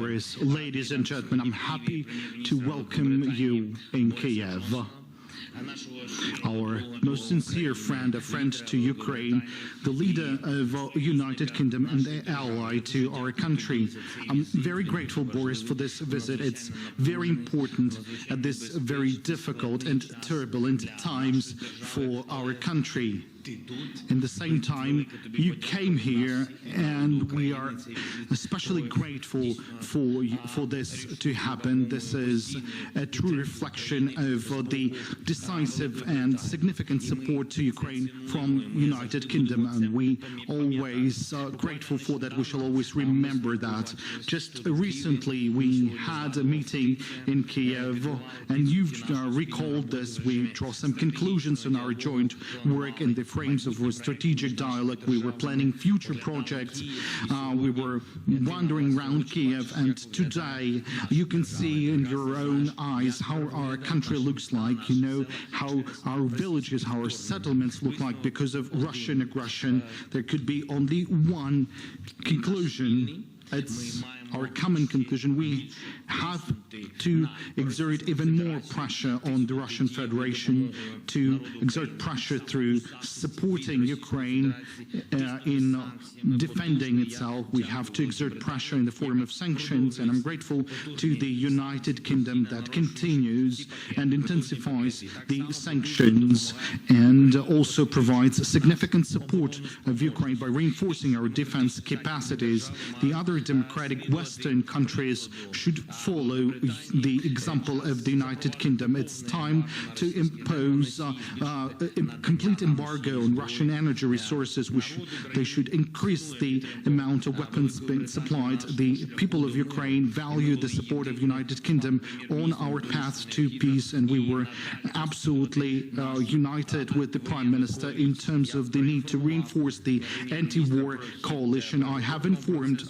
Boris. Ladies and gentlemen, I'm happy to welcome you in Kiev. Our most sincere friend, a friend to Ukraine, the leader of United Kingdom and the ally to our country. I'm very grateful, Boris, for this visit. It's very important at this very difficult and turbulent times for our country. In the same time, you came here, and we are especially grateful for this to happen. This is a true reflection of the decisive and significant support to Ukraine from United Kingdom, and we always are grateful for that. We shall always remember that. Just recently, we had a meeting in Kiev, and you've recalled this. We draw some conclusions on our joint work in the frames of a strategic dialogue. We were planning future projects. We were wandering around Kiev, and today you can see in your own eyes how our country looks like. You know how our villages, how our settlements look like because of Russian aggression. There could be only one conclusion. It's our common conclusion. We have to exert even more pressure on the Russian Federation, to exert pressure through supporting Ukraine in defending itself. We have to exert pressure in the form of sanctions, and I'm grateful to the United Kingdom that continues and intensifies the sanctions and also provides significant support of Ukraine by reinforcing our defense capacities. The other democratic Western countries should follow the example of the United Kingdom. It's time to impose a complete embargo on Russian energy resources. They should increase the amount of weapons being supplied. The people of Ukraine value the support of United Kingdom on our path to peace, and we were absolutely united with the Prime Minister in terms of the need to reinforce the anti-war coalition. I have informed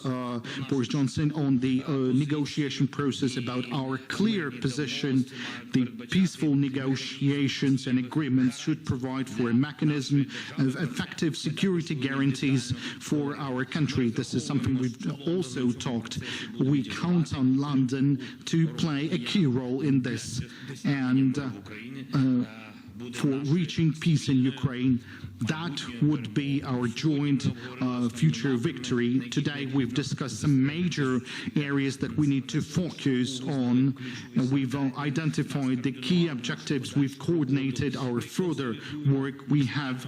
Boris Johnson on the negotiation process about our clear position. The peaceful negotiations and agreements should provide for a mechanism of effective security guarantees for our country. This is something we've also talked. We count on London to play a key role in this, and for reaching peace in Ukraine. That would be our joint future victory. Today we've discussed some major areas that we need to focus on. We've identified the key objectives. We've coordinated our further work. We have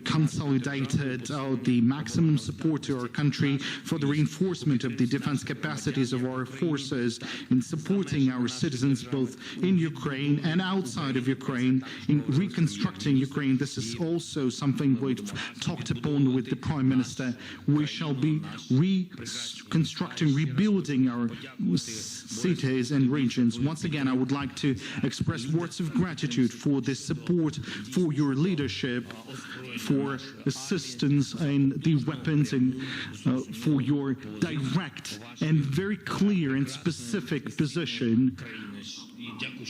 consolidated the maximum support to our country for the reinforcement of the defense capacities of our forces in supporting our citizens both in Ukraine and outside of Ukraine, in reconstructing Ukraine. This is also something we've talked upon with the Prime Minister. We shall be reconstructing, rebuilding our cities and regions. Once again, I would like to express words of gratitude for the support, for your leadership, for assistance in the weapons, and for your direct and very clear and specific position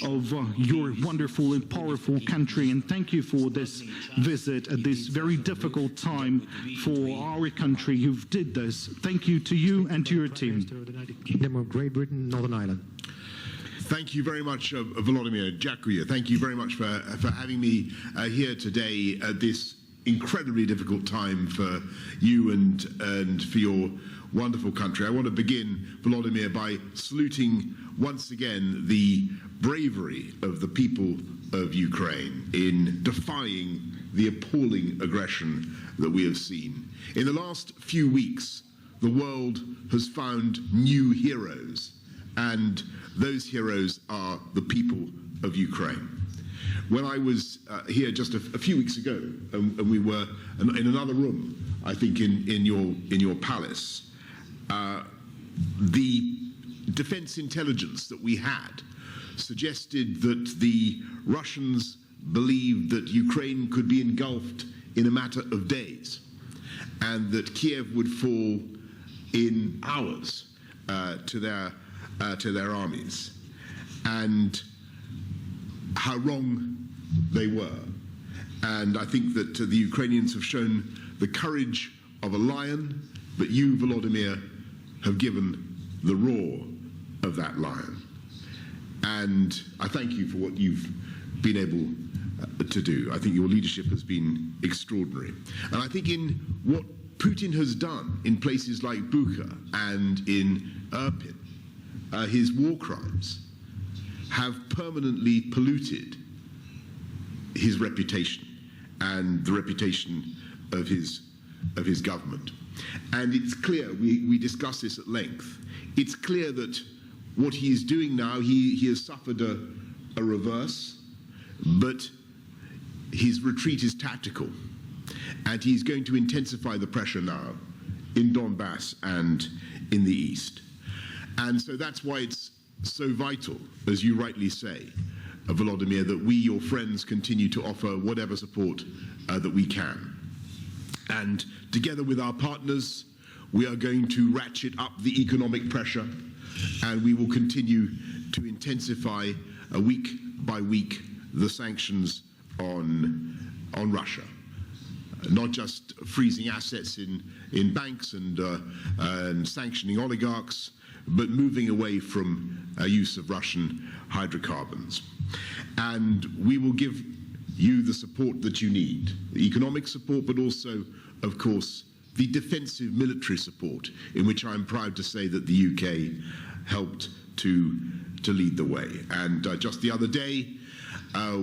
of your wonderful and powerful country. And thank you for this visit at this very difficult time for our country. You've did this. Thank you to you and to your team. Kingdom of Great Britain, Northern Ireland. Thank you very much, Volodymyr. Dziękuję. Thank you very much for having me here today at this incredibly difficult time for you and for your wonderful country. I want to begin, Volodymyr, by saluting once again the bravery of the people of Ukraine in defying the appalling aggression that we have seen. In the last few weeks, the world has found new heroes, and those heroes are the people of Ukraine. When I was here just a few weeks ago, and we were in another room, I think in your palace, the defense intelligence that we had suggested that the Russians believed that Ukraine could be engulfed in a matter of days, and that Kiev would fall in hours to their armies, and how wrong they were. And I think that the Ukrainians have shown the courage of a lion, but you, Volodymyr, have given the roar of that lion. And I thank you for what you've been able to do. I think your leadership has been extraordinary. And I think in what Putin has done in places like Bucha and in Irpin, his war crimes have permanently polluted his reputation and the reputation of his government. And it's clear, we discussed this at length, it's clear that what he is doing now, he has suffered a reverse, but his retreat is tactical. And he's going to intensify the pressure now in Donbass and in the east. And so that's why it's so vital, as you rightly say, Volodymyr, that we, your friends, continue to offer whatever support that we can. And together with our partners, we are going to ratchet up the economic pressure, and we will continue to intensify week by week the sanctions on Russia. Not just freezing assets in banks and sanctioning oligarchs, but moving away from use of Russian hydrocarbons. And we will give you the support that you need, the economic support, but also, of course, the defensive military support, in which I'm proud to say that the UK helped to lead the way. And just the other day,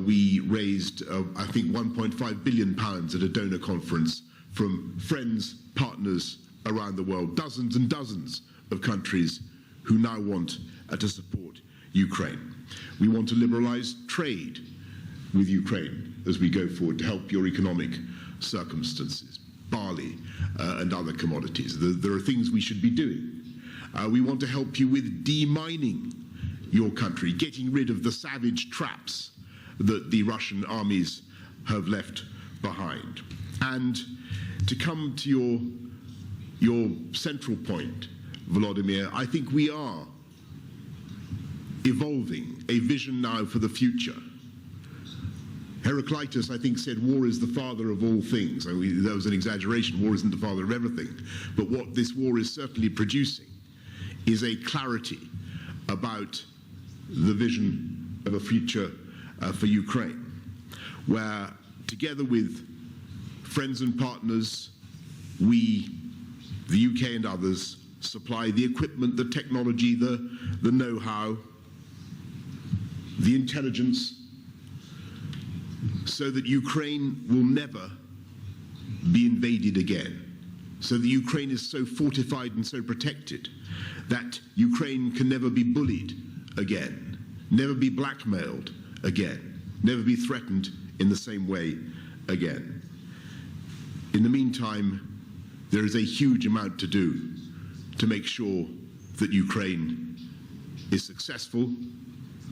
we raised, I think, £1.5 billion at a donor conference from friends, partners around the world, dozens and dozens of countries who now want to support Ukraine. We want to liberalize trade with Ukraine as we go forward to help your economic circumstances, barley and other commodities. There are things we should be doing. We want to help you with demining your country, getting rid of the savage traps that the Russian armies have left behind. And to come to your central point, Volodymyr, I think we are evolving a vision now for the future. Heraclitus, I think, said war is the father of all things. I mean, that was an exaggeration. War isn't the father of everything. But what this war is certainly producing is a clarity about the vision of a future for Ukraine, where together with friends and partners, we, the UK and others, supply the equipment, the technology, the know-how, the intelligence, so that Ukraine will never be invaded again, so that Ukraine is so fortified and so protected that Ukraine can never be bullied again, never be blackmailed again, never be threatened in the same way again. In the meantime, there is a huge amount to do to make sure that Ukraine is successful,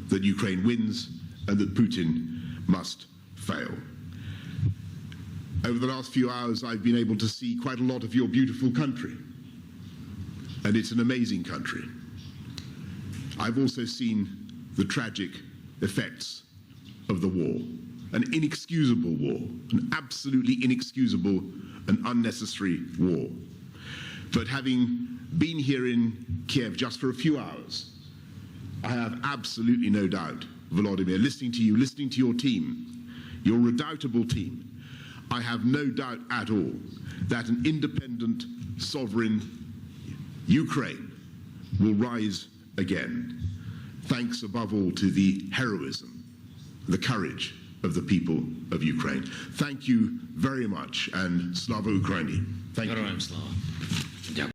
that Ukraine wins, and that Putin must fail. Over the last few hours, I've been able to see quite a lot of your beautiful country, and it's an amazing country. I've also seen the tragic effects of the war, an inexcusable war, an absolutely inexcusable and unnecessary war. But having been here in Kiev just for a few hours, I have absolutely no doubt, Volodymyr, listening to you, listening to your team, your redoubtable team, I have no doubt at all that an independent, sovereign Ukraine will rise again, thanks above all to the heroism, the courage of the people of Ukraine. Thank you very much, and Slava Ukraini. Thank you. Героям слава.